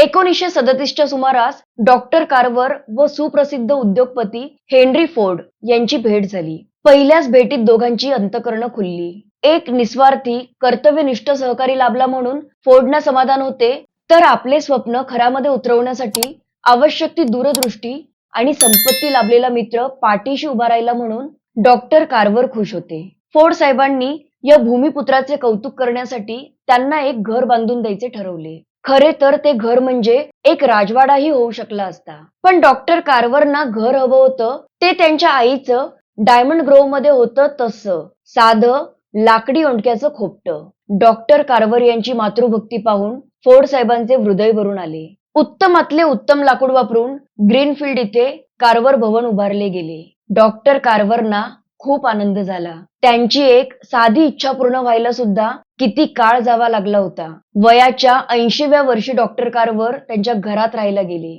1937च्या सुमारास doctor Carver व सुप्रसिद्ध उद्योगपती हेनरी फोर्ड यांची भेट झाली. पहिल्याच भेटीत दोघांची अंतःकरणं खुलली. एक निस्वार्थी कर्तव्यनिष्ठ सहकारी लाभला म्हणून फोर्डना समाधान होते, तर आपले स्वप्न खऱ्यामध्ये उतरवण्यासाठी आवश्यक ती दूरदृष्टी आणि संपत्ती लाभलेला मित्र पाठीशी उभा राहिला म्हणून डॉक्टर कार्वर खुश होते. फोर्ड साहेबांनी या भूमिपुत्राचे कौतुक करण्यासाठी त्यांना एक घर बांधून द्यायचे ठरवले. खरे तर ते घर म्हणजे एक राजवाडाही होऊ शकला असता, पण डॉक्टर कार्वरना घर हवं होतं ते त्यांच्या आईचं डायमंड ग्रोव्ह मध्ये होतं तसं साधं लाकडी ओंडक्याचं खोपटं. डॉक्टर कार्वर यांची मातृभक्ती पाहून फोर्ड साहेबांचे हृदय भरून आले. उत्तमातले उत्तम लाकूड वापरून ग्रीनफील्ड इथे कार्वर भवन उभारले गेले. डॉक्टर कार्वरना खूप आनंद झाला. त्यांची एक साधी इच्छा पूर्ण व्हायला सुद्धा किती काळ जावा लागला होता. वयाच्या 80व्या वर्षी डॉक्टर कार्वर त्यांच्या घरात राहायला गेले.